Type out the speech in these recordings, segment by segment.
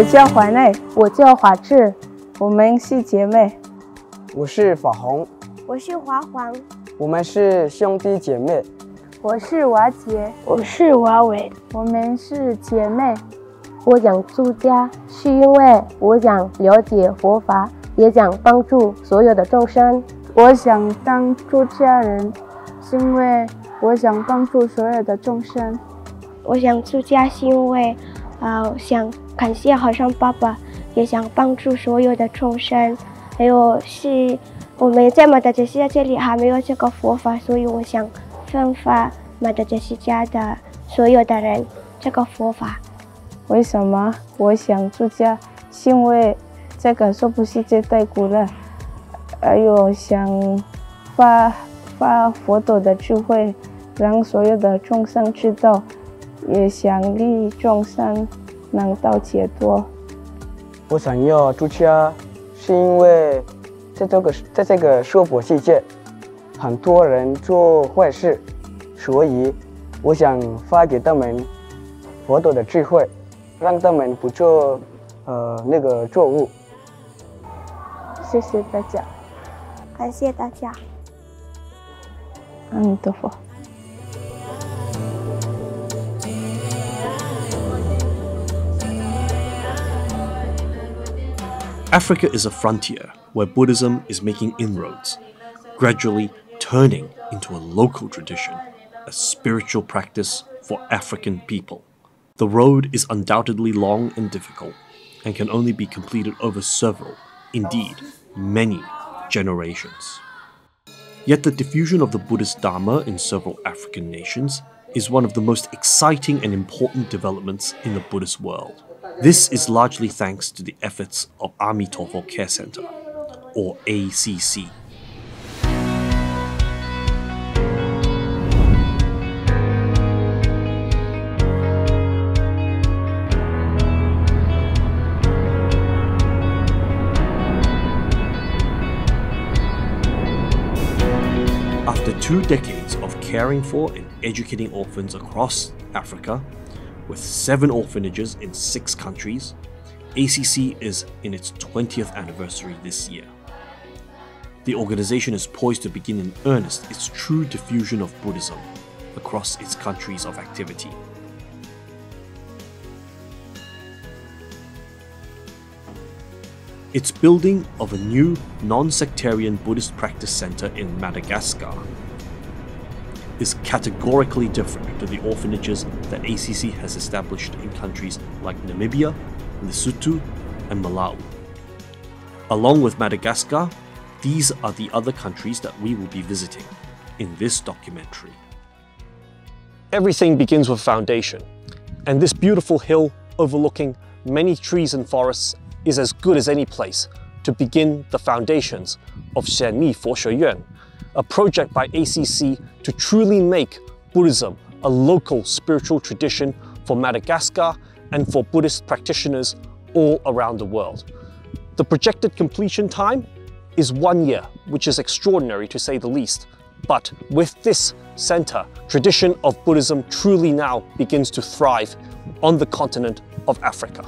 我叫华内，我叫华智，我们是姐妹。我是法红，我是华黄，我们是兄弟姐妹。我是瓦杰，我是瓦伟，我们是姐妹。我想出家，是因为我想了解佛法，也想帮助所有的众生。我想当出家人，是因为我想帮助所有的众生。我想出家是因为想感谢和尚爸爸，也想帮助所有的众生。还有是我们在马达加斯加这里还没有这个佛法，所以我想分发马达加斯加的所有的人这个佛法。为什么我想出家？是因为这个娑婆世界太苦了，还有想发佛陀的智慧，让所有的众生知道，也想利众生能到解脱。我想要出家，是因为在这个娑婆世界，很多人做坏事，所以我想发给他们佛陀的智慧，让他们不做错误。谢谢大家，感谢大家。阿弥陀佛。Africa is a frontier where Buddhism is making inroads, gradually turning into a local tradition, a spiritual practice for African people. The road is undoubtedly long and difficult, and can only be completed over several, indeed, many generations. Yet the diffusion of the Buddhist Dharma in several African nations is one of the most exciting and important developments in the Buddhist world. This is largely thanks to the efforts of Amitofo Care Centre, or ACC. After 2 decades of caring for and educating orphans across Africa, with 7 orphanages in 6 countries, ACC is in its 20th anniversary this year. The organization is poised to begin in earnest its true diffusion of Buddhism across its countries of activity. Its building of a new non-sectarian Buddhist practice center in Madagascar is categorically different to the orphanages that ACC has established in countries like Namibia, Lesotho, and Malawi. Along with Madagascar, these are the other countries that we will be visiting in this documentary. Everything begins with foundation, and this beautiful hill overlooking many trees and forests is as good as any place to begin the foundations of Xianmi Foshueyuan, a project by ACC to truly make Buddhism a local spiritual tradition for Madagascar and for Buddhist practitioners all around the world. The projected completion time is 1 year, which is extraordinary to say the least. But with this center, tradition of Buddhism truly now begins to thrive on the continent of Africa.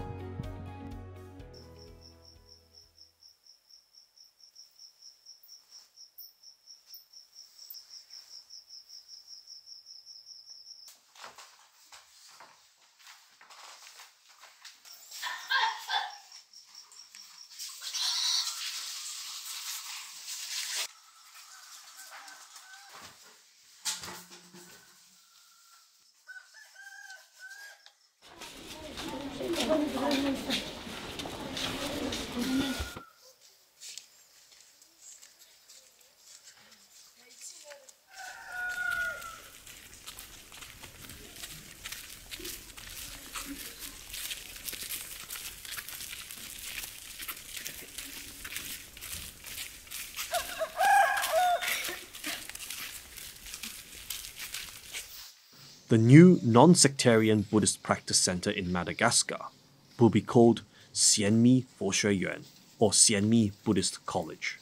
The new non-sectarian Buddhist practice center in Madagascar will be called Xianmi Foshueyuan, or Xianmi Buddhist College.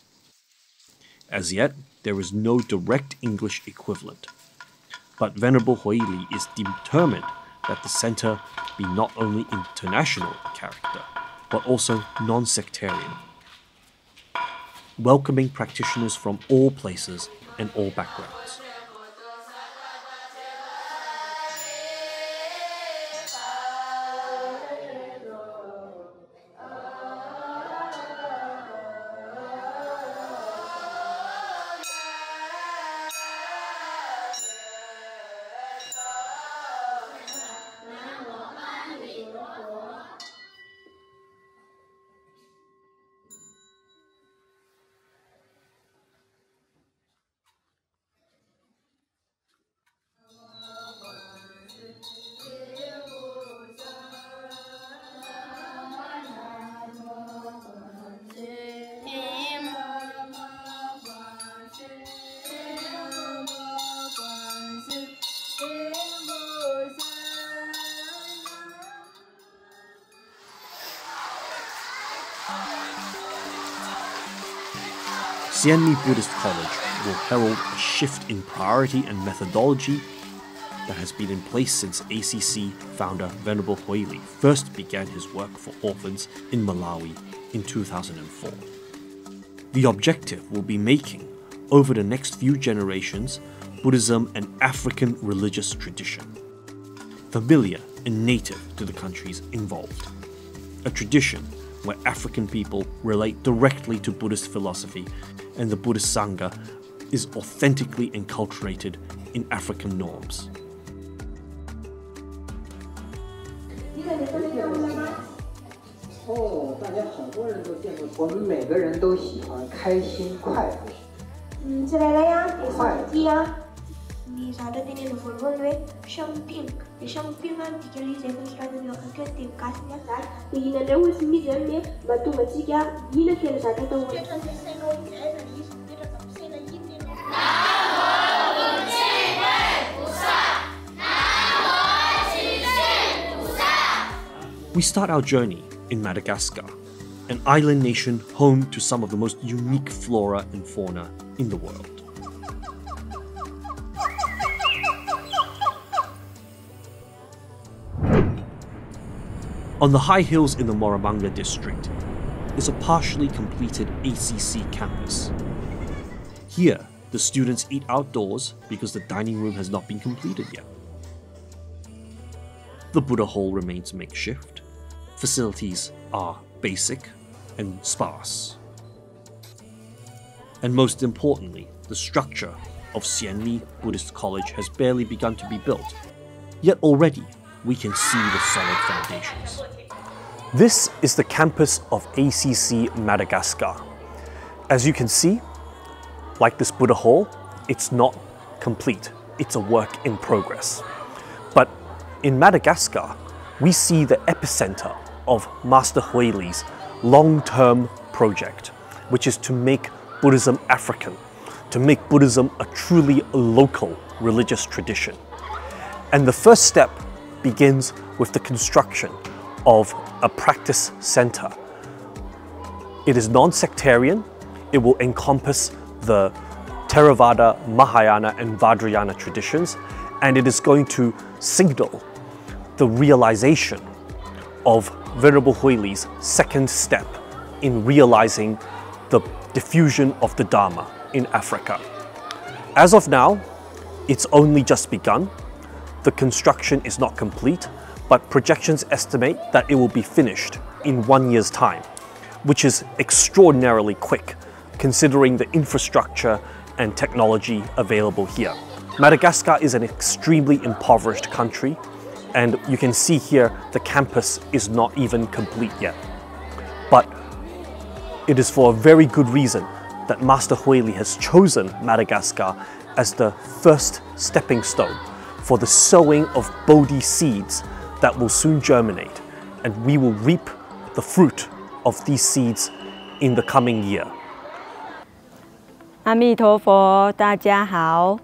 As yet, there is no direct English equivalent, but Venerable Hui Li is determined that the center be not only international in character, but also non-sectarian, welcoming practitioners from all places and all backgrounds. Xianmi Buddhist College will herald a shift in priority and methodology that has been in place since ACC founder Venerable Hui Li first began his work for orphans in Malawi in 2004. The objective will be making, over the next few generations, Buddhism an African religious tradition, familiar and native to the countries involved. A tradition where African people relate directly to Buddhist philosophy and the Buddhist Sangha is authentically enculturated in African norms. We start our journey in Madagascar, an island nation home to some of the most unique flora and fauna in the world. On the high hills in the Moramanga district is a partially completed ACC campus. Here, the students eat outdoors because the dining room has not been completed yet. The Buddha Hall remains makeshift. Facilities are basic and sparse. And most importantly, the structure of Xianmi Buddhist College has barely begun to be built. Yet already, we can see the solid foundations. This is the campus of ACC Madagascar. As you can see, like this Buddha Hall, it's not complete. It's a work in progress. But in Madagascar, we see the epicenter of Master Hui Li's long-term project, which is to make Buddhism African, to make Buddhism a truly local religious tradition. And the first step begins with the construction of a practice center. It is non-sectarian. It will encompass the Theravada, Mahayana and Vajrayana traditions, and it is going to signal the realization of Venerable Hui Li's second step in realizing the diffusion of the Dharma in Africa. As of now, it's only just begun. The construction is not complete, but projections estimate that it will be finished in 1 year's time, which is extraordinarily quick considering the infrastructure and technology available here. Madagascar is an extremely impoverished country, and you can see here the campus is not even complete yet. But it is for a very good reason that Master Hui Li has chosen Madagascar as the first stepping stone for the sowing of Bodhi seeds that will soon germinate, and we will reap the fruit of these seeds in the coming year. 阿弥陀佛，大家好。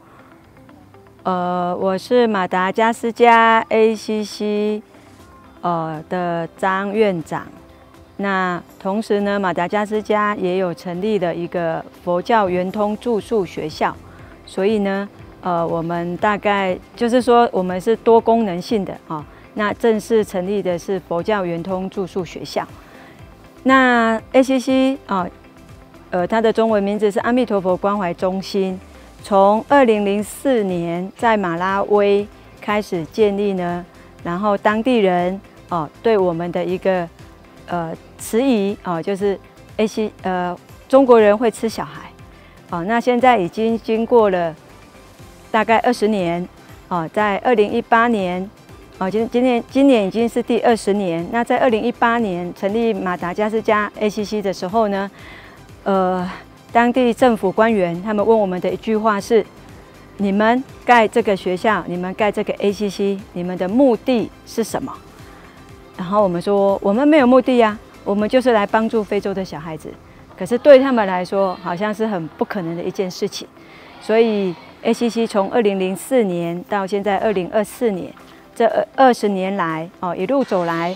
我是马达加斯加 ACC 的张院长。那同时呢，马达加斯加也有成立了一个佛教圆通住宿学校，所以呢，我们大概就是说我们是多功能性的啊。那正式成立的是佛教圆通住宿学校。那 ACC 它的中文名字是阿弥陀佛关怀中心，从2004年在马拉威开始建立呢，然后当地人对我们的一个迟疑就是中国人会吃小孩那现在已经经过了大概20年在2018年今年已经是第20年。那在2018年成立马达加斯加 ACC 的时候呢，当地政府官员他们问我们的一句话是：你们盖这个学校，你们盖这个 ACC， 你们的目的是什么？然后我们说我们没有目的呀，我们就是来帮助非洲的小孩子。可是对他们来说，好像是很不可能的一件事情。所以 ACC 从2004年到现在2024年，这20年来一路走来，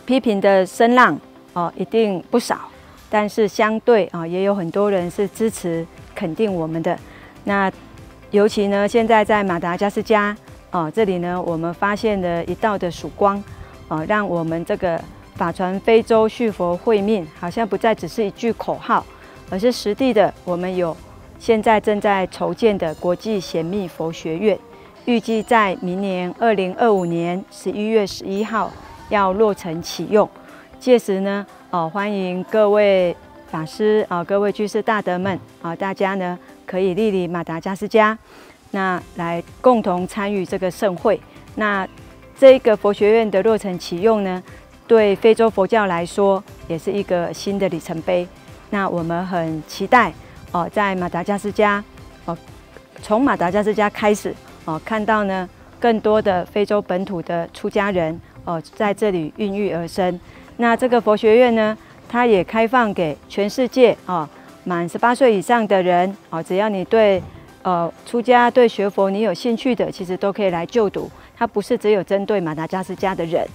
批评的声浪一定不少，但是相对也有很多人是支持肯定我们的。那尤其呢，现在在马达加斯加这里呢，我们发现了一道的曙光让我们这个法传非洲续佛慧命，好像不再只是一句口号，而是实地的。我们有现在正在筹建的国际显密佛学院，预计在明年2025年11月11号要落成启用。届时呢，欢迎各位法师各位居士大德们大家呢可以莅临马达加斯加，那来共同参与这个盛会。那这个佛学院的落成启用呢，对非洲佛教来说也是一个新的里程碑。那我们很期待在马达加斯加从马达加斯加开始看到呢更多的非洲本土的出家人在这里孕育而生。那这个佛学院呢，它也开放给全世界满18岁以上的人只要你对出家对学佛你有兴趣的，其实都可以来就读。它不是只有针对马达加斯加的人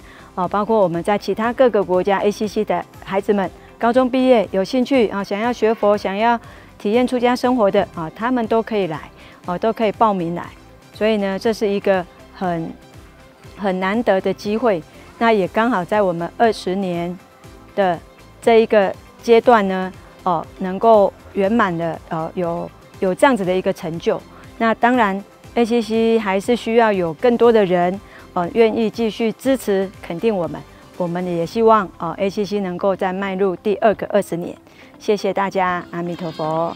包括我们在其他各个国家 ACC 的孩子们，高中毕业有兴趣想要学佛、想要体验出家生活的他们都可以来都可以报名来。所以呢，这是一个很难得的机会。那也刚好在我们20年的这一个阶段呢，能够圆满的有这样子的一个成就。那当然 ACC 还是需要有更多的人愿意继续支持肯定我们。我们也希望ACC 能够再迈入第2个20年。谢谢大家，阿弥陀佛。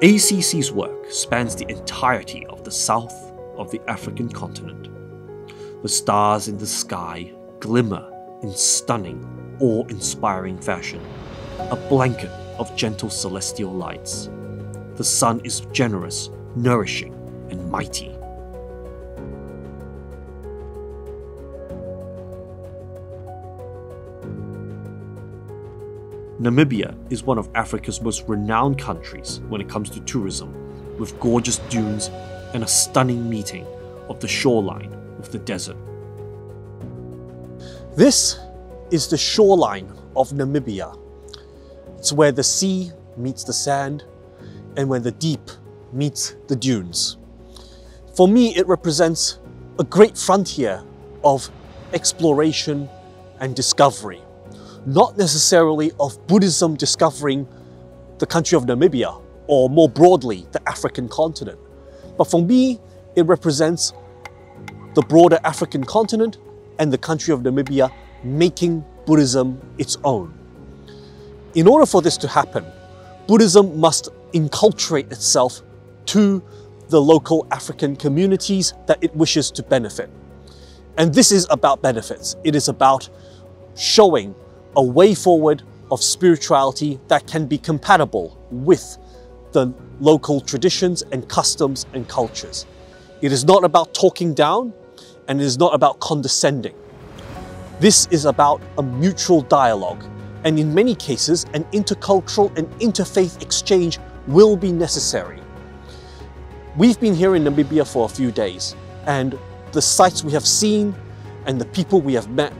ACC's work spans the entirety of the south of the African continent. The stars in the sky glimmer in stunning, awe-inspiring fashion, a blanket of gentle celestial lights. The sun is generous, nourishing, and mighty. Namibia is one of Africa's most renowned countries when it comes to tourism, with gorgeous dunes and a stunning meeting of the shoreline with the desert. This is the shoreline of Namibia. It's where the sea meets the sand and where the deep meets the dunes. For me, it represents a great frontier of exploration and discovery. Not necessarily of Buddhism discovering the country of Namibia, or more broadly, the African continent. But for me, it represents the broader African continent and the country of Namibia making Buddhism its own. In order for this to happen, Buddhism must inculturate itself to the local African communities that it wishes to benefit. And this is about benefits. It is about showing a way forward of spirituality that can be compatible with the local traditions and customs and cultures. It is not about talking down, and it is not about condescending. This is about a mutual dialogue, and in many cases, an intercultural and interfaith exchange will be necessary. We've been here in Namibia for a few days, and the sights we have seen and the people we have met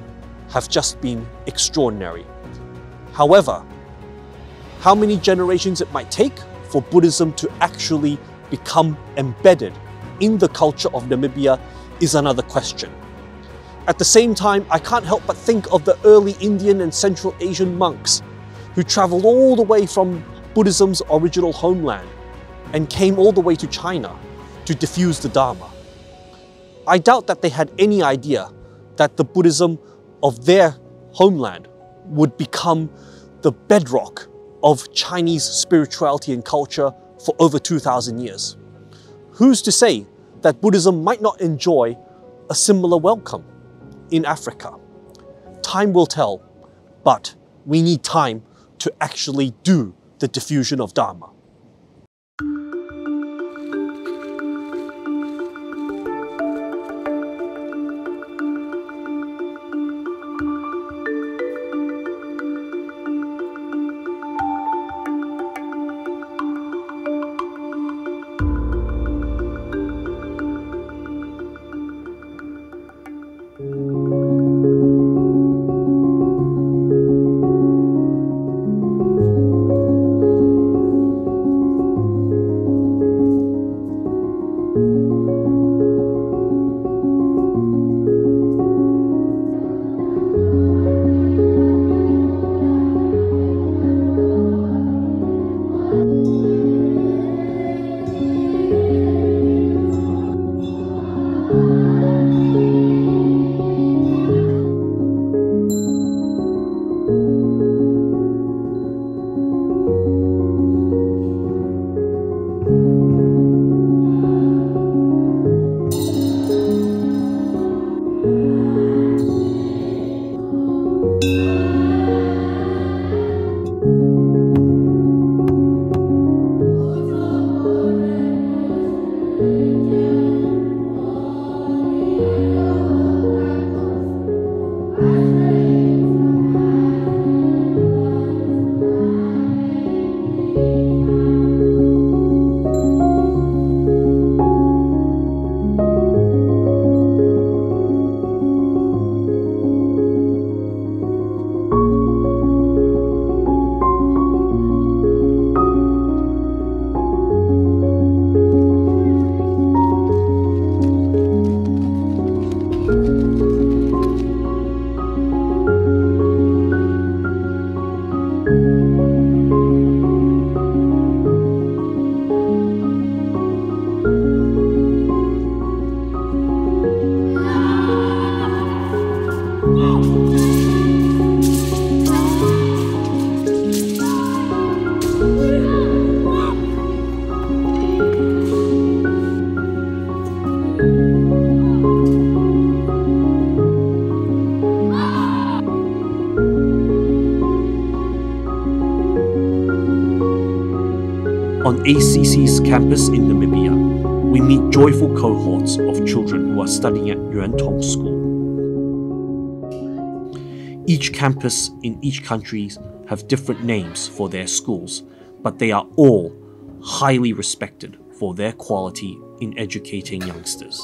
have just been extraordinary. However, how many generations it might take for Buddhism to actually become embedded in the culture of Namibia is another question. At the same time, I can't help but think of the early Indian and Central Asian monks who traveled all the way from Buddhism's original homeland and came all the way to China to diffuse the Dharma. I doubt that they had any idea that the Buddhism of their homeland would become the bedrock of Chinese spirituality and culture for over 2,000 years. Who's to say that Buddhism might not enjoy a similar welcome in Africa? Time will tell, but we need time to actually do the diffusion of Dharma. On ACC's campus in Namibia, we meet joyful cohorts of children who are studying at Yuan Tong School. Each campus in each country have different names for their schools, but they are all highly respected for their quality in educating youngsters.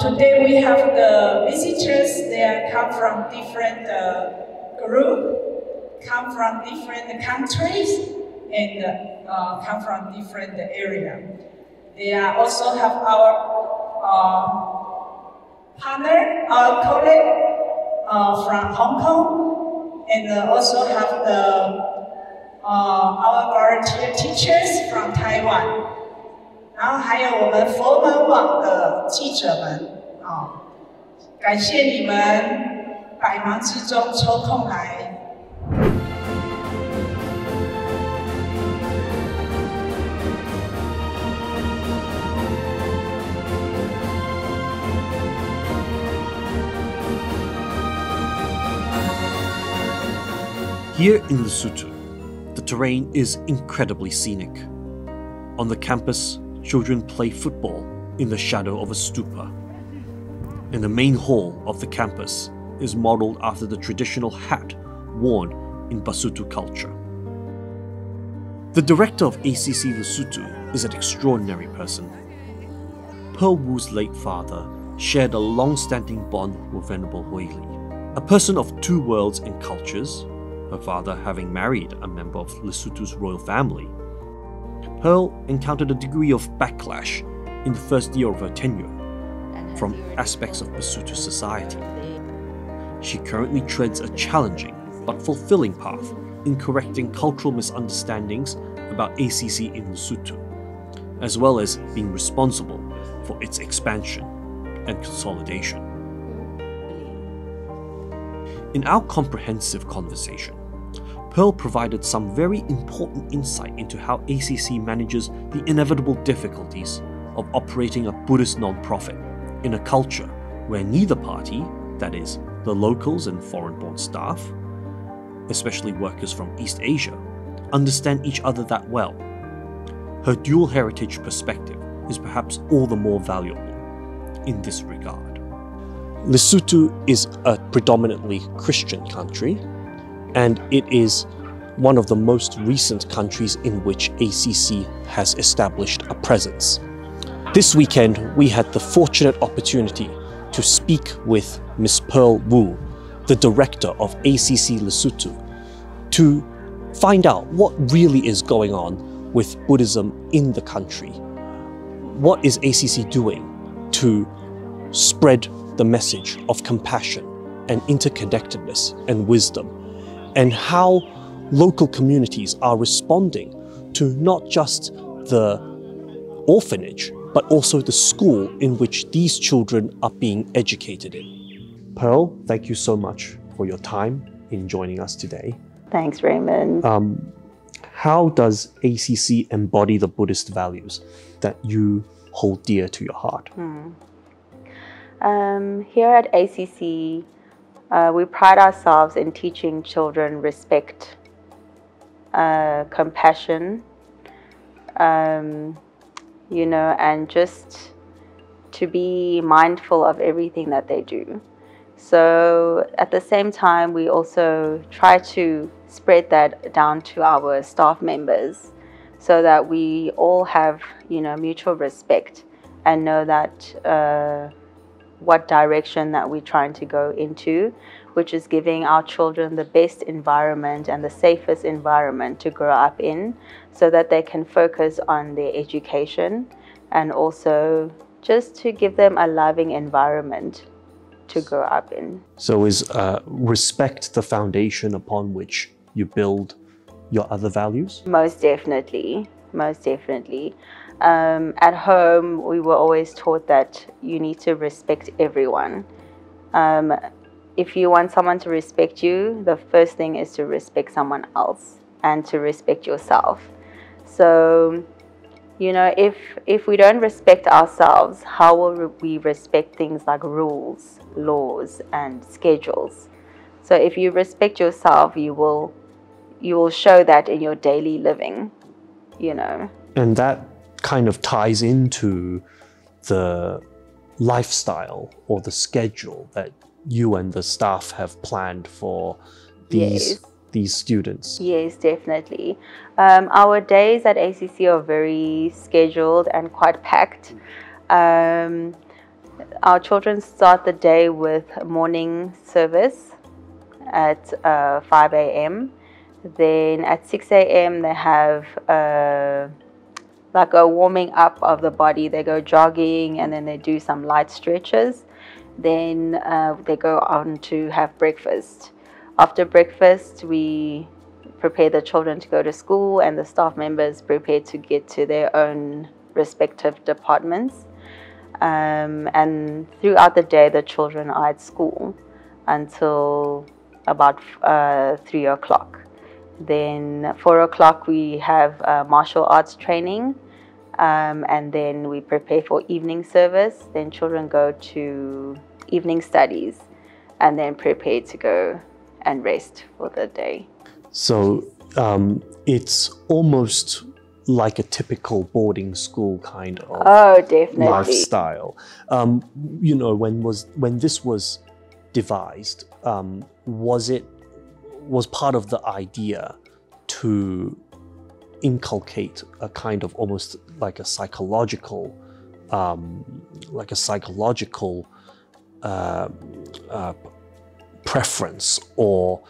Today we have the visitors. They come from different groups, come from different countries, and come from different areas. They also have our partner, our colleague from Hong Kong, and also have our volunteer teachers from Taiwan. 然后还有我们佛门网的记者们，感谢你们百忙之中抽空来。Here in Lesotho, the terrain is incredibly scenic. On the campus, children play football in the shadow of a stupa. And the main hall of the campus is modeled after the traditional hat worn in Basotho culture. The director of ACC Lesotho is an extraordinary person. Pearl Wu's late father shared a long-standing bond with Venerable Hui Li, a person of two worlds and cultures, her father having married a member of Lesotho's royal family. Pearl encountered a degree of backlash in the first year of her tenure from aspects of Basotho society. She currently treads a challenging but fulfilling path in correcting cultural misunderstandings about ACC in Lesotho, as well as being responsible for its expansion and consolidation. In our comprehensive conversation, Pearl provided some very important insight into how ACC manages the inevitable difficulties of operating a Buddhist non-profit in a culture where neither party, that is, the locals and foreign-born staff, especially workers from East Asia, understand each other that well. Her dual heritage perspective is perhaps all the more valuable in this regard. Lesotho is a predominantly Christian country, and it is one of the most recent countries in which ACC has established a presence. This weekend, we had the fortunate opportunity to speak with Ms. Pearl Wu, the director of ACC Lesotho, to find out what really is going on with Buddhism in the country. What is ACC doing to spread the message of compassion and interconnectedness and wisdom, and how local communities are responding to not just the orphanage, but also the school in which these children are being educated in. Pearl, thank you so much for your time in joining us today. Thanks, Raymond. How does ACC embody the Buddhist values that you hold dear to your heart? Here at ACC, we pride ourselves in teaching children respect, compassion, you know, and just to be mindful of everything that they do. So at the same time, we also try to spread that down to our staff members so that we all have, you know, mutual respect and know that what direction that we're trying to go into, which is giving our children the best environment and the safest environment to grow up in so that they can focus on their education, and also just to give them a loving environment to grow up in. So is respect the foundation upon which you build your other values? Most definitely, most definitely. At home, we were always taught that you need to respect everyone. If you want someone to respect you, the first thing is to respect someone else and to respect yourself. So, you know, if we don't respect ourselves, how will we respect things like rules, laws, and schedules? So if you respect yourself, you will show that in your daily living, you know. And that kind of ties into the lifestyle or the schedule that you and the staff have planned for these students. Yes, definitely. Our days at ACC are very scheduled and quite packed. Our children start the day with morning service at 5 a.m. Then at 6 a.m. they have like a warming up of the body. They go jogging and then they do some light stretches. Then they go on to have breakfast. After breakfast, we prepare the children to go to school, and the staff members prepare to get to their own respective departments. And throughout the day, the children are at school until about 3 o'clock. Then 4 o'clock, we have martial arts training, and then we prepare for evening service. Then children go to evening studies and then prepare to go and rest for the day. So it's almost like a typical boarding school kind of lifestyle. You know, when this was devised, was part of the idea to inculcate a kind of almost like a psychological preference or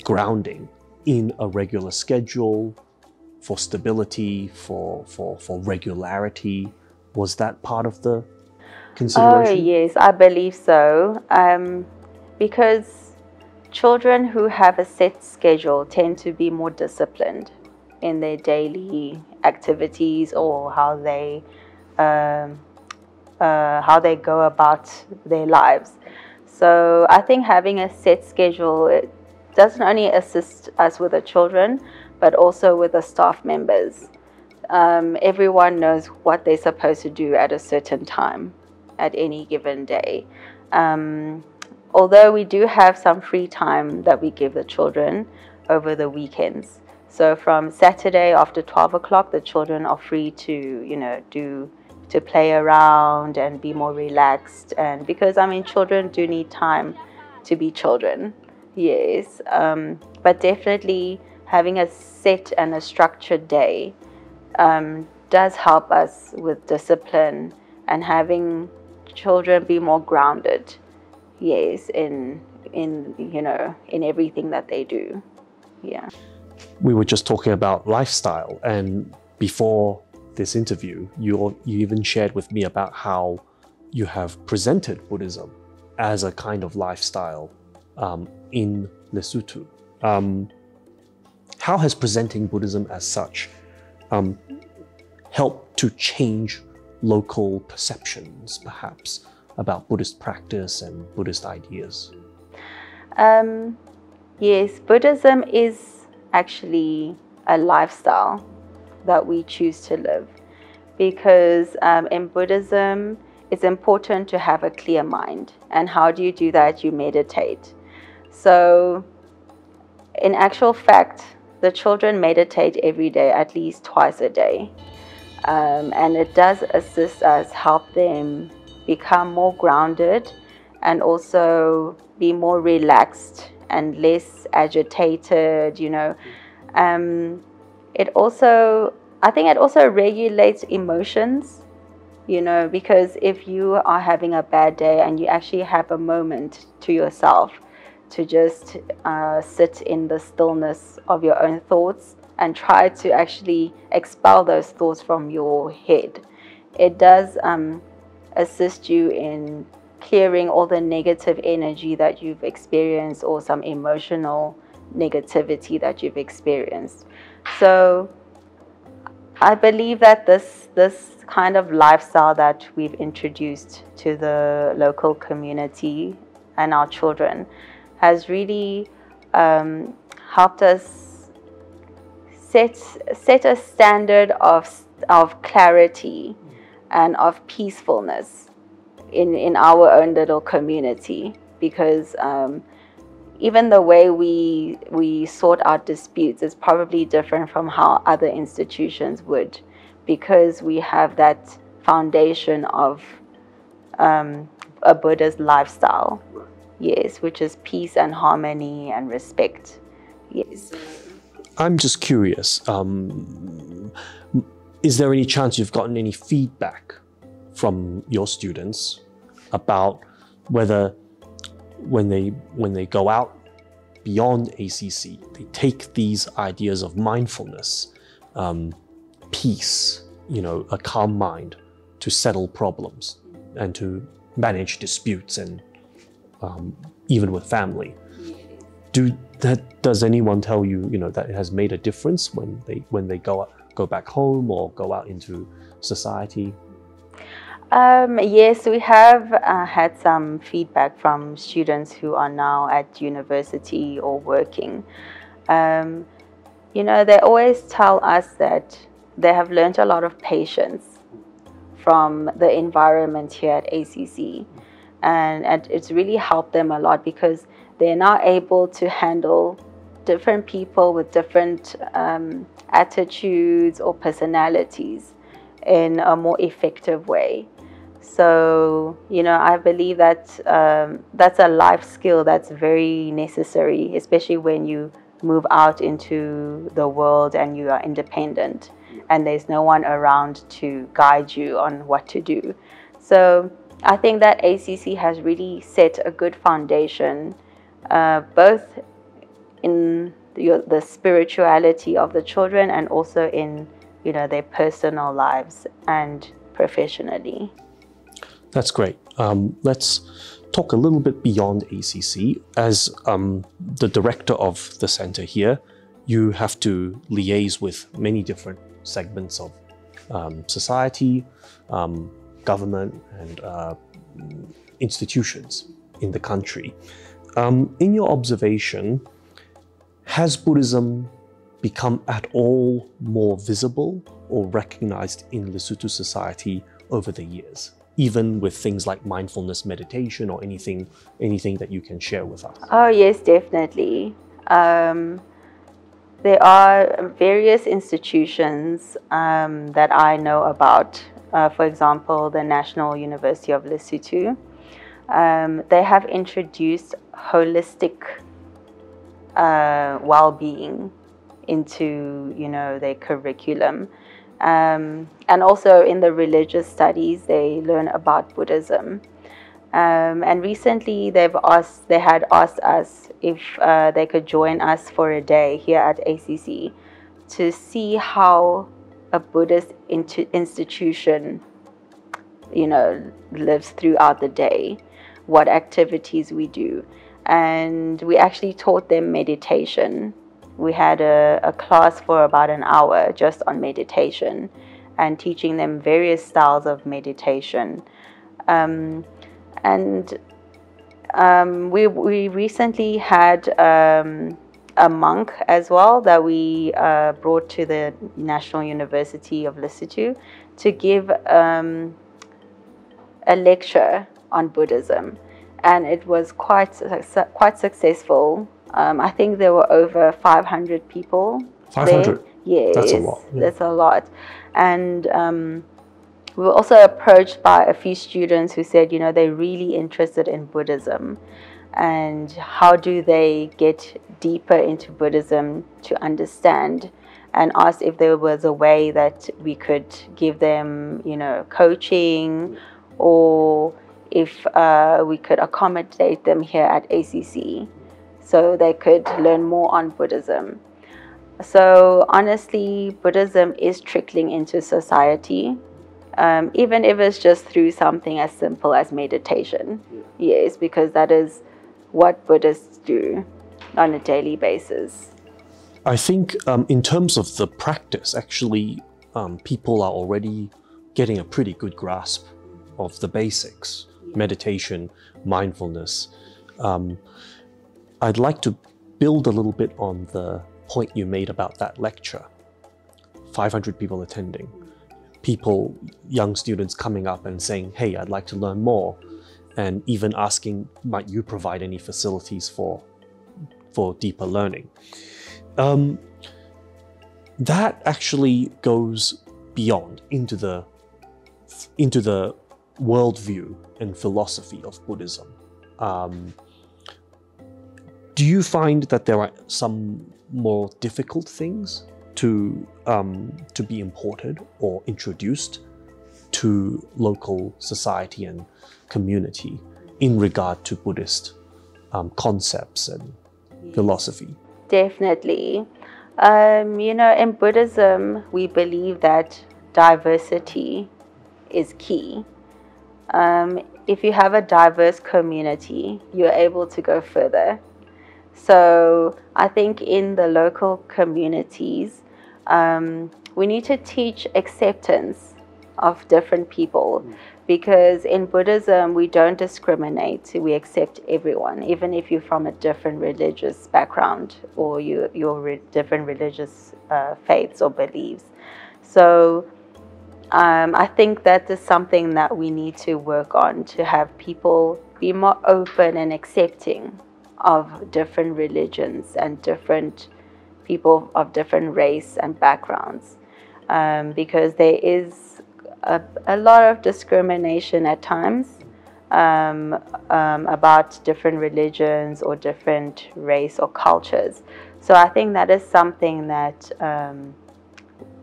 grounding in a regular schedule, for stability, for regularity? Was that part of the consideration? Oh yes, I believe so. Because children who have a set schedule tend to be more disciplined in their daily activities or how they go about their lives. So I think having a set schedule, it doesn't only assist us with the children, but also with the staff members. Everyone knows what they're supposed to do at a certain time at any given day. Although we do have some free time that we give the children over the weekends. So from Saturday after 12 o'clock, the children are free to, you know, to play around and be more relaxed. And because, I mean, children do need time to be children, yes. But definitely having a set and a structured day does help us with discipline and having children be more grounded, yes, in you know, in everything that they do. Yeah. We were just talking about lifestyle, and before this interview, you even shared with me about how you have presented Buddhism as a kind of lifestyle in Lesotho. How has presenting Buddhism as such helped to change local perceptions, perhaps, about Buddhist practice and Buddhist ideas? Yes, Buddhism is actually a lifestyle that we choose to live, because in Buddhism it's important to have a clear mind. And how do you do that? You meditate. So in actual fact, the children meditate every day, at least twice a day, and it does assist us, help them become more grounded and also be more relaxed and less agitated, you know. It also, I think it also regulates emotions, you know, because if you are having a bad day and you actually have a moment to yourself to just sit in the stillness of your own thoughts and try to actually expel those thoughts from your head, it does assist you in clearing all the negative energy that you've experienced or some emotional negativity that you've experienced. So I believe that this kind of lifestyle that we've introduced to the local community and our children has really helped us set a standard of clarity and of peacefulness in our own little community, because even the way we sort out disputes is probably different from how other institutions would, because we have that foundation of a Buddhist lifestyle, yes, which is peace and harmony and respect, yes. I'm just curious, is there any chance you've gotten any feedback from your students about whether when they go out beyond ACC, they take these ideas of mindfulness, peace, you know, a calm mind to settle problems and to manage disputes, and even with family? Does anyone tell you, you know, that it has made a difference when they go back home or go out into society? Yes, we have had some feedback from students who are now at university or working. You know, they always tell us that they have learned a lot of patience from the environment here at ACC, and it's really helped them a lot, because they're now able to handle different people with different attitudes or personalities in a more effective way. So, you know, I believe that that's a life skill that's very necessary, especially when you move out into the world and you are independent and there's no one around to guide you on what to do. So I think that ACC has really set a good foundation, both in the spirituality of the children and also in, you know, their personal lives and professionally. That's great. Let's talk a little bit beyond ACC. As the director of the center here, you have to liaise with many different segments of society, government, and institutions in the country. In your observation, has Buddhism become at all more visible or recognized in Lesotho society over the years, even with things like mindfulness meditation or anything that you can share with us? Oh yes, definitely. There are various institutions that I know about. For example, the National University of Lesotho. They have introduced holistic well-being into, you know, their curriculum. And also in the religious studies, they learn about Buddhism. And recently they had asked us if they could join us for a day here at ACC to see how a Buddhist institution, you know, lives throughout the day, what activities we do. And we actually taught them meditation. We had a class for about an hour just on meditation and teaching them various styles of meditation. We recently had a monk as well that we brought to the National University of Lesotho to give a lecture on Buddhism, and it was quite successful. I think there were over 500 people. 500? There. Yes, that's a lot. Yeah. That's a lot. And we were also approached by a few students who said, you know, they're really interested in Buddhism and how do they get deeper into Buddhism to understand, and asked if there was a way that we could give them, you know, coaching, or if we could accommodate them here at ACC so they could learn more on Buddhism. So honestly, Buddhism is trickling into society, even if it's just through something as simple as meditation. Yes, because that is what Buddhists do on a daily basis. I think in terms of the practice, actually, people are already getting a pretty good grasp of the basics, meditation, mindfulness. I'd like to build a little bit on the point you made about that lecture. 500 people attending, people, young students coming up and saying, hey, I'd like to learn more, and even asking, might you provide any facilities for deeper learning? That actually goes beyond into the worldview and philosophy of Buddhism. Do you find that there are some more difficult things to be imported or introduced to local society and community in regard to Buddhist concepts and philosophy? Definitely. You know, in Buddhism, we believe that diversity is key. If you have a diverse community, you're able to go further. So I think in the local communities, we need to teach acceptance of different people, because in Buddhism, we don't discriminate. We accept everyone, even if you're from a different religious background or you're different religious faiths or beliefs. So I think that is something that we need to work on, to have people be more open and accepting of different religions and different people of different race and backgrounds, because there is a lot of discrimination at times about different religions or different race or cultures. So I think that is something that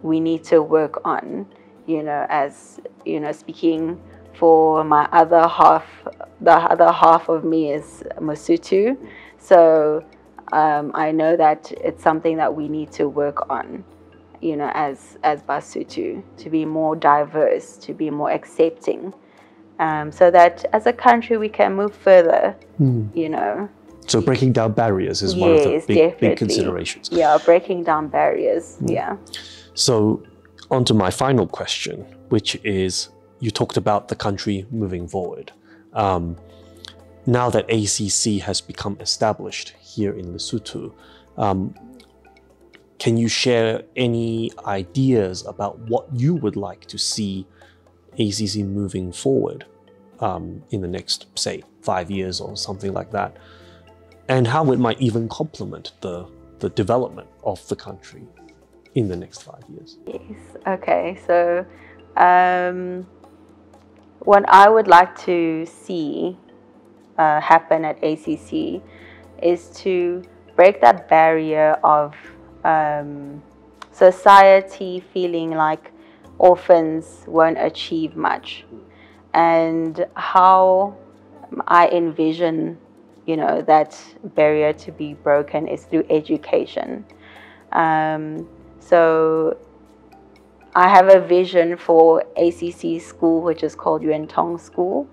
we need to work on, as, speaking for my other half, the other half of me is Mosotho. So I know that it's something that we need to work on, as Basotho, to be more diverse, to be more accepting, so that as a country we can move further, So breaking down barriers is one of the big considerations. Yeah, breaking down barriers, yeah. So on to my final question, which is, you talked about the country moving forward. Now that ACC has become established here in Lesotho, can you share any ideas about what you would like to see ACC moving forward in the next, say, 5 years or something like that? And how it might even complement the development of the country in the next 5 years? Yes, okay. So what I would like to see happen at ACC is to break that barrier of society feeling like orphans won't achieve much. And how I envision, that barrier to be broken is through education. So I have a vision for ACC school, which is called Yuan Tong School,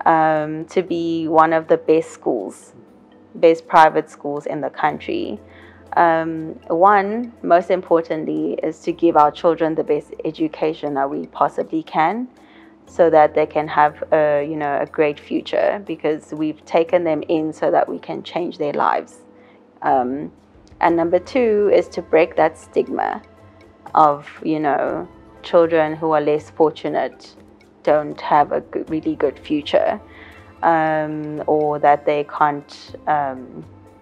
to be one of the best schools, best private schools in the country. One, most importantly, is to give our children the best education that we possibly can, so that they can have a great future, because we've taken them in so that we can change their lives. And number two is to break that stigma of, children who are less fortunate don't have a really good future, or that they can't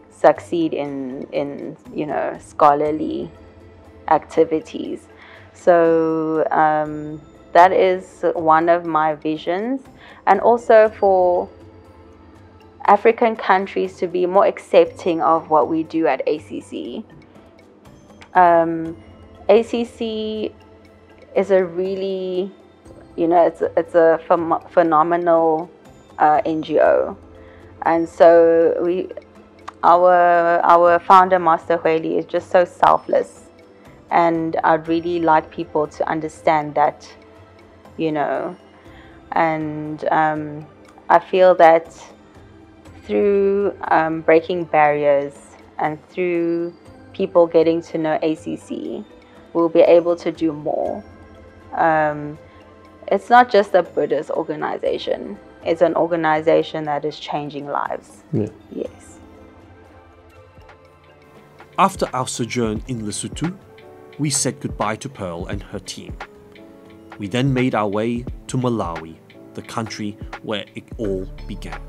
succeed in scholarly activities. So that is one of my visions, and also for African countries to be more accepting of what we do at ACC. ACC is a really, it's a phenomenal NGO, and so our founder, Master Hui Li, is just so selfless, and I'd really like people to understand that, and I feel that through breaking barriers and through people getting to know ACC, we'll be able to do more. It's not just a Buddhist organization, it's an organization that is changing lives. Yeah. Yes. After our sojourn in Lesotho, we said goodbye to Pearl and her team. We then made our way to Malawi, the country where it all began.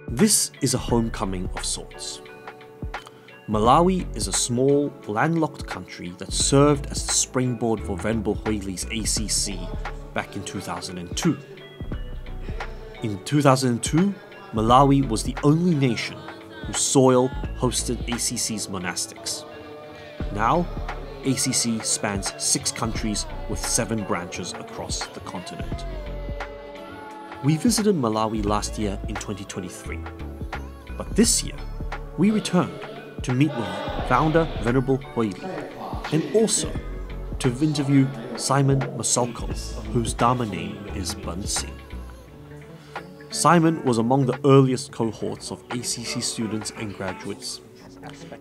This is a homecoming of sorts. Malawi is a small, landlocked country that served as the springboard for Venerable Hui Li's ACC back in 2002. In 2002, Malawi was the only nation whose soil hosted ACC's monastics. Now, ACC spans 6 countries with 7 branches across the continent. We visited Malawi last year in 2023, but this year we returned to meet with founder Venerable Hui Li, and also to interview Simon Masalko, whose Dharma name is Bun Singh. Simon was among the earliest cohorts of ACC students and graduates.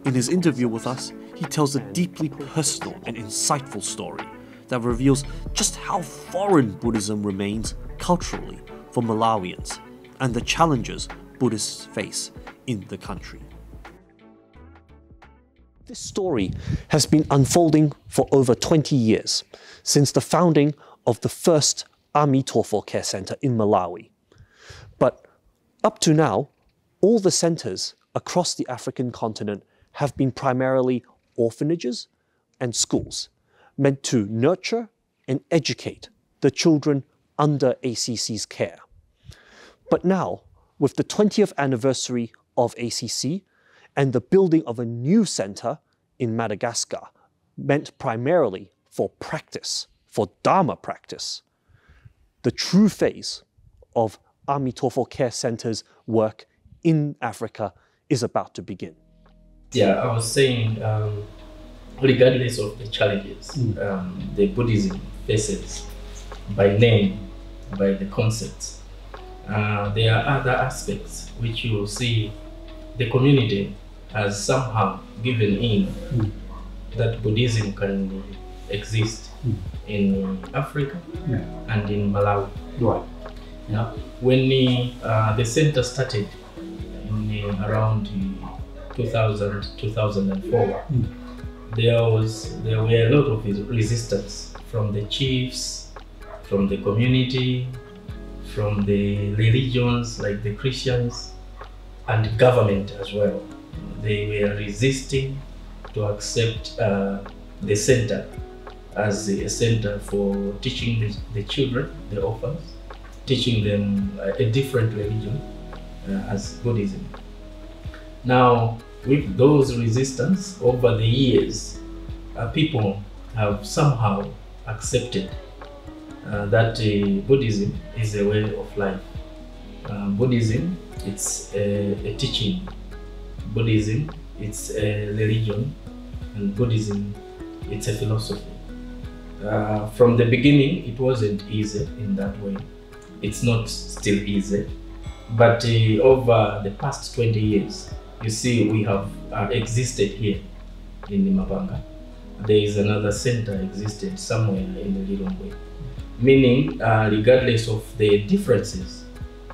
In his interview with us, he tells a deeply personal and insightful story that reveals just how foreign Buddhism remains culturally for Malawians and the challenges Buddhists face in the country. This story has been unfolding for over 20 years, since the founding of the first Amitofo Care Centre in Malawi. But up to now, all the centres across the African continent have been primarily orphanages and schools, meant to nurture and educate the children under ACC's care. But now, with the 20th anniversary of ACC and the building of a new centre in Madagascar, meant primarily for practice, for Dharma practice, the true phase of Amitofo Care Centre's work in Africa is about to begin. Yeah, I was saying, regardless of the challenges the Buddhism faces by name, by the concepts, there are other aspects which you will see the community has somehow given in that Buddhism can exist in Africa and in Malawi. Right. Yeah. When the center started in around 2000, 2004, there were a lot of resistance from the chiefs, from the community, from the religions like the Christians, and government as well. They were resisting to accept the center as a center for teaching the children, the orphans, teaching them a different religion as Buddhism. Now, with those resistance over the years, people have somehow accepted that Buddhism is a way of life. Buddhism, it's a teaching. Buddhism, it's a religion, and Buddhism, it's a philosophy. From the beginning, it wasn't easy in that way. It's not still easy, but over the past 20 years, you see we have existed here in Mapanga. There is another center existed somewhere in the Lilongwe. Meaning, regardless of the differences,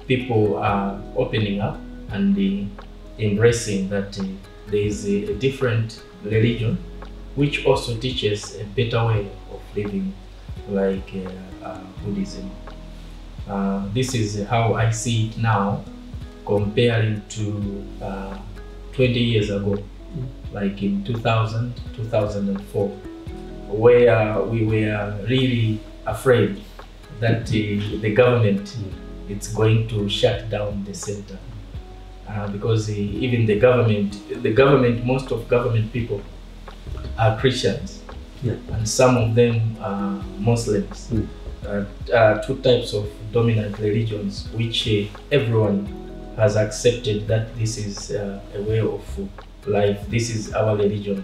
people are opening up and embracing that there is a different religion which also teaches a better way of living, like Buddhism. This is how I see it now, comparing to 20 years ago, like in 2000, 2004, where we were really afraid that the government it's going to shut down the center. Because even the government, most of government people are Christians, and some of them are Muslims. Two types of dominant religions, which everyone has accepted that this is a way of life. This is our religion.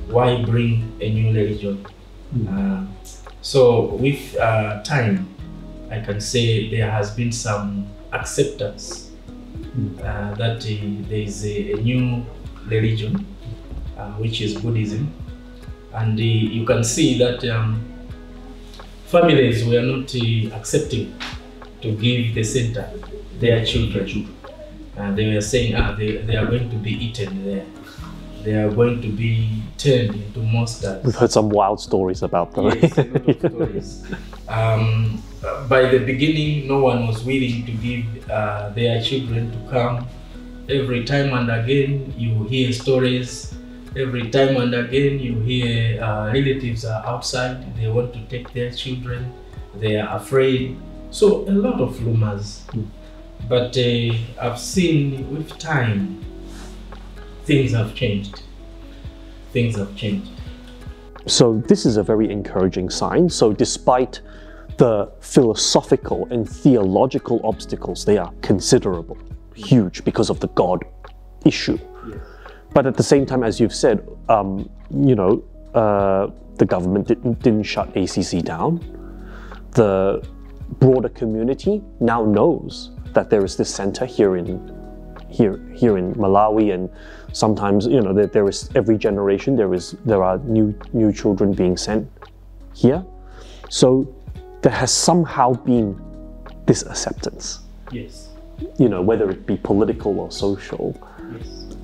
Why bring a new religion? So with time, I can say there has been some acceptance that there is a new religion, which is Buddhism, and you can see that families were not accepting to give the center their children. They were saying they are going to be eaten there. They are going to be turned into monsters. We've heard some wild stories about them. Yes, a lot of stories. By the beginning, no one was willing to give their children to come. Every time and again, you hear stories. Every time and again, you hear relatives are outside. They want to take their children. They are afraid. So a lot of rumors. But I've seen with time, things have changed. Things have changed. So this is a very encouraging sign. So despite the philosophical and theological obstacles, they are considerable, huge, because of the God issue. Yes. But at the same time, as you've said, the government didn't shut ACC down. The broader community now knows that there is this center here in Malawi, and sometimes there is every generation there are new children being sent here. So there has somehow been this acceptance. Yes. Whether it be political or social. Yes.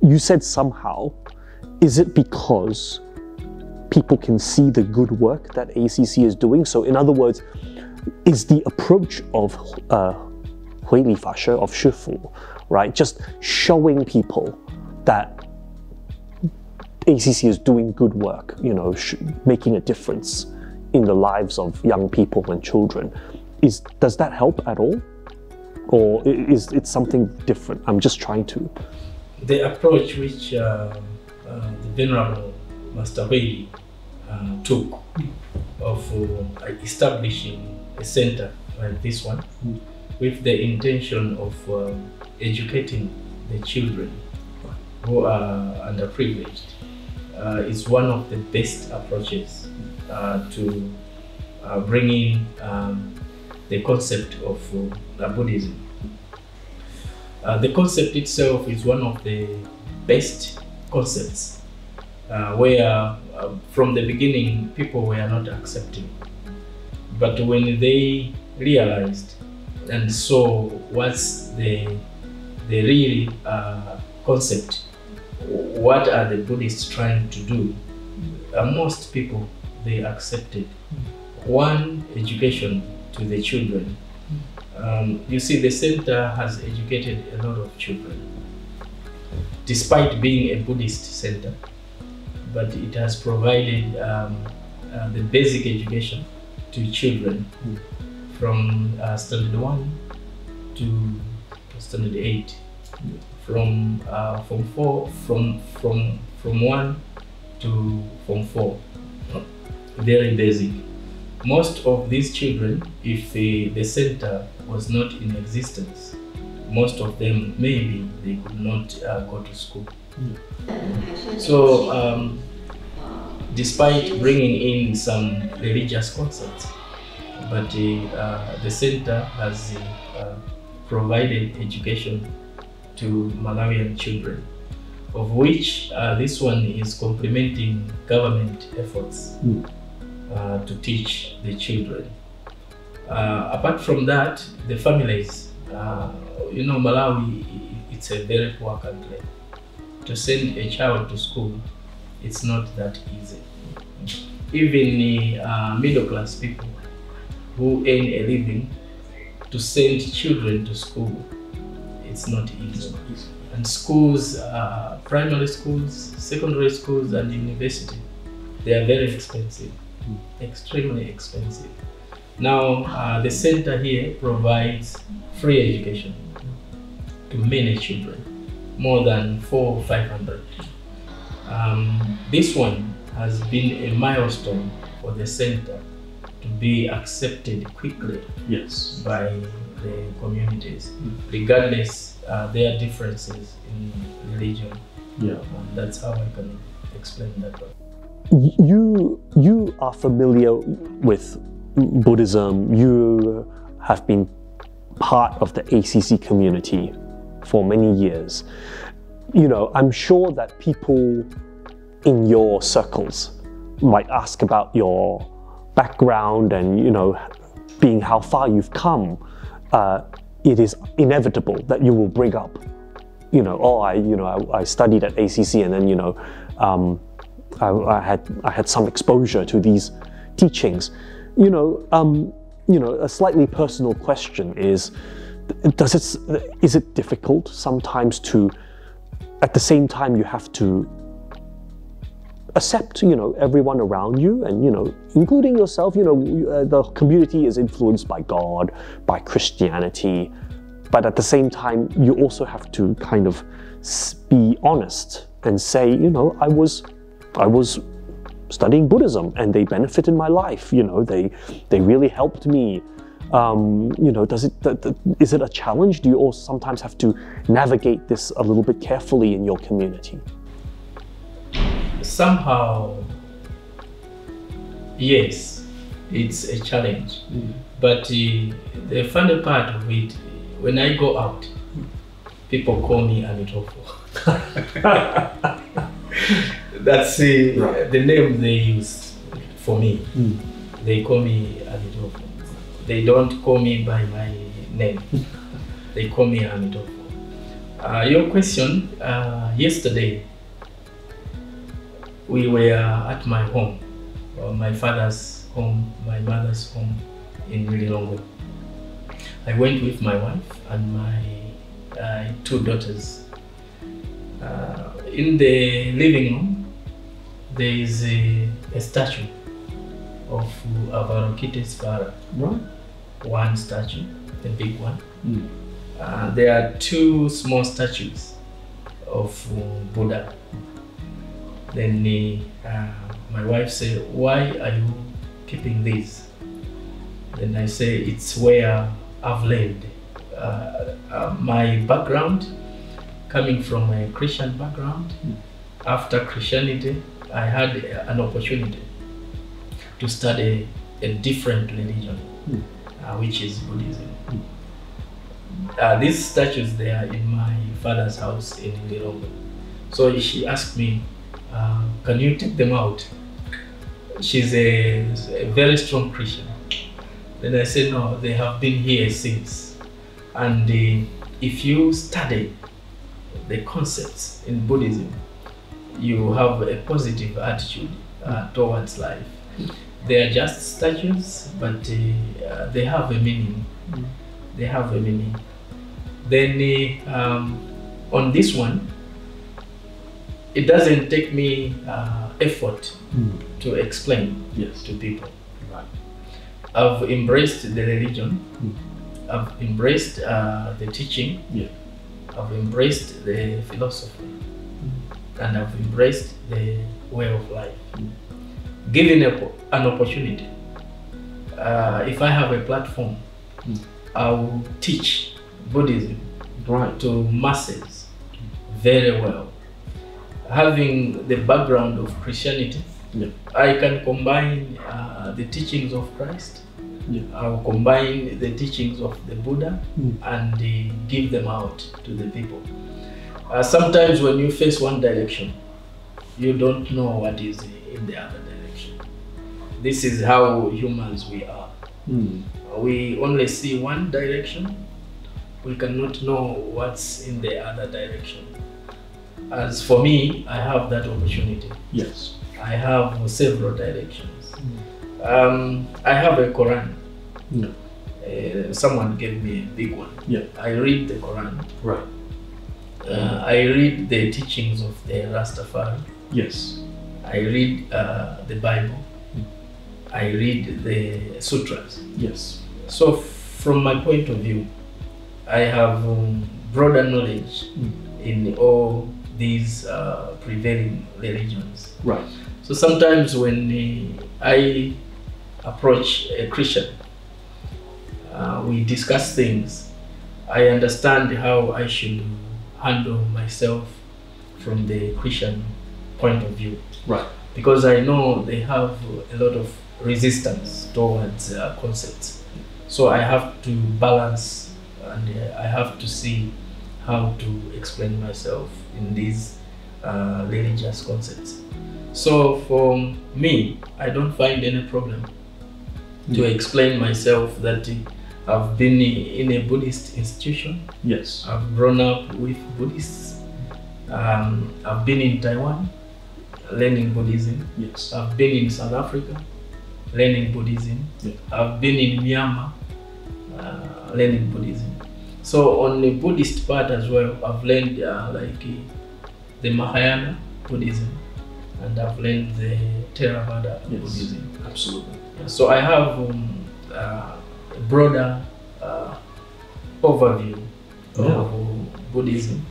you said somehow, is it because people can see the good work that ACC is doing? So in other words, is the approach of Hui Li of Shifu, right, just showing people that ACC is doing good work, you know, making a difference in the lives of young people and children, does that help at all? Or is it something different? I'm just trying to... The approach which the Venerable Master Hui Li took of establishing a center like this one with the intention of educating the children who are underprivileged is one of the best approaches to bringing the concept of Buddhism. The concept itself is one of the best concepts where from the beginning people were not accepting. But when they realized and saw what's the real concept, what are the Buddhists trying to do, most people, they accepted. One, education to the children. You see, the center has educated a lot of children, despite being a Buddhist center, but it has provided the basic education to children from standard 1 to standard 8, from 1 to Form 4, very basic. Most of these children, if the center was not in existence, most of them maybe they could not go to school. So despite bringing in some religious concepts, but the center has provided education to Malawian children, of which this one is complementing government efforts to teach the children. Apart from that, the families, you know, Malawi, it's a very poor country. To send a child to school, it's not that easy. Even the middle class people who earn a living, to send children to school, it's not easy. And schools, primary schools, secondary schools and university, they are very expensive, extremely expensive. Now, the center here provides free education to many children, more than 400 or 500. This one has been a milestone for the center to be accepted quickly by the communities, regardless their differences in religion. That's how I can explain that one. You are familiar with Buddhism. You have been part of the ACC community for many years. You know, I'm sure that people in your circles might ask about your background and, you know, being how far you've come. It is inevitable that you will bring up, you know, oh, I studied at ACC, and then, you know, I had some exposure to these teachings. You know, a slightly personal question is, is it difficult sometimes to, at the same time, you have to accept, you know, everyone around you, and, you know, including yourself, you know, the community is influenced by God, by Christianity, but at the same time, you also have to kind of be honest and say, you know, I was studying Buddhism and they benefited my life, you know, they really helped me. You know, is it a challenge? Do you also sometimes have to navigate this a little bit carefully in your community? Somehow, yes, it's a challenge. But the funny part of it, when I go out, people call me Amitofo. That's the name they use for me. They call me Amitofo. They don't call me by my name. They call me Amitofo. Your question, yesterday we were at my home, my father's home, my mother's home in Lilongwe. I went with my wife and my 2 daughters. In the living room, there is a statue of Avarokite's father. Right. One statue, the big one. There are 2 small statues of Buddha. Then my wife said, "Why are you keeping these?" Then I say, "It's where I've lived." My background, coming from a Christian background, after Christianity, I had an opportunity to study a different religion, which is Buddhism. These statues, they are in my father's house in Lilongwe. So she asked me, "Can you take them out?" She's a very strong Christian. Then I said, "No, they have been here since. And if you study the concepts in Buddhism, you have a positive attitude towards life. They are just statues, but they have a meaning. They have a meaning." Then on this one, it doesn't take me effort to explain to people. Right. I've embraced the religion. I've embraced the teaching. Yeah. I've embraced the philosophy. And I've embraced the way of life. Given an opportunity, if I have a platform, I will teach Buddhism to masses very well. Having the background of Christianity, I can combine the teachings of Christ. I will combine the teachings of the Buddha and give them out to the people. Sometimes when you face one direction, you don't know what is in the other direction. This is how humans we are. We only see one direction. We cannot know what's in the other direction. As for me, I have that opportunity. Yes. I have several directions. I have a Quran. Someone gave me a big one. I read the Quran. Right. I read the teachings of the Rastafari. Yes. I read the Bible. I read the sutras. Yes. So from my point of view, I have broader knowledge in all these prevailing religions. Right. So sometimes when I approach a Christian, we discuss things. I understand how I should handle myself from the Christian point of view. Right. Because I know they have a lot of resistance towards concepts. So I have to balance and I have to see how to explain myself in these religious concepts. So for me, I don't find any problem to explain myself that I've been in a Buddhist institution. Yes. I've grown up with Buddhists. I've been in Taiwan learning Buddhism. Yes. I've been in South Africa learning Buddhism. Yeah. I've been in Myanmar learning Buddhism. So on the Buddhist part as well, I've learned like the Mahayana Buddhism, and I've learned the Theravada Buddhism. Absolutely. Yeah, so I have a broader overview of Buddhism,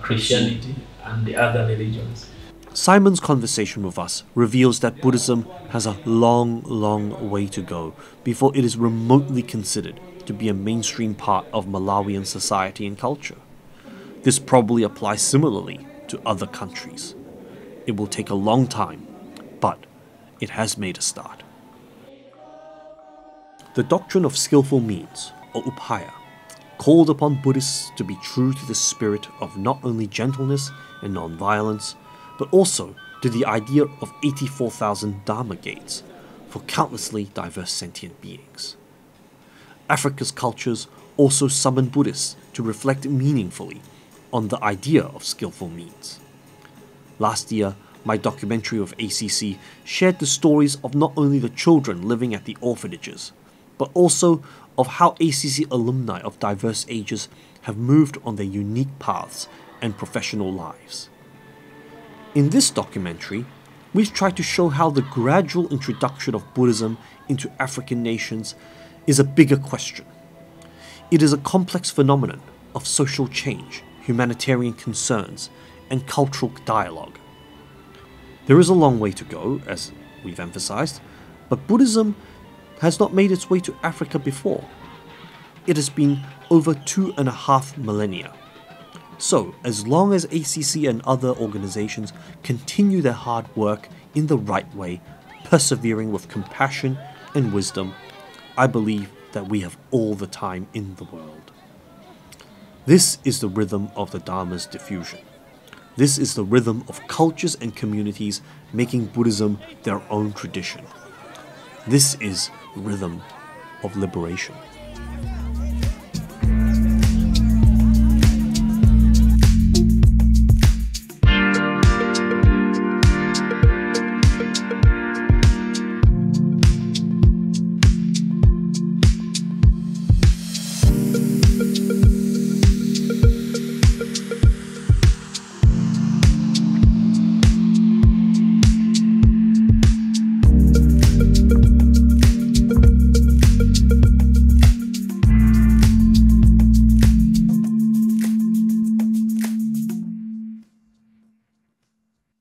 Christianity, and the other religions. Simon's conversation with us reveals that Buddhism has a long, long way to go before it is remotely considered to be a mainstream part of Malawian society and culture. This probably applies similarly to other countries. It will take a long time, but it has made a start. The doctrine of skillful means, or upaya, called upon Buddhists to be true to the spirit of not only gentleness and non-violence, but also to the idea of 84,000 Dharma gates for countlessly diverse sentient beings. Africa's cultures also summon Buddhists to reflect meaningfully on the idea of skillful means. Last year, my documentary of ACC shared the stories of not only the children living at the orphanages, but also of how ACC alumni of diverse ages have moved on their unique paths and professional lives. In this documentary, we've tried to show how the gradual introduction of Buddhism into African nations is a bigger question. It is a complex phenomenon of social change, humanitarian concerns, and cultural dialogue. There is a long way to go, as we've emphasized, but Buddhism has not made its way to Africa before. It has been over 2.5 millennia. So, as long as ACC and other organizations continue their hard work in the right way, persevering with compassion and wisdom, I believe that we have all the time in the world. This is the rhythm of the Dharma's diffusion. This is the rhythm of cultures and communities making Buddhism their own tradition. This is the rhythm of liberation.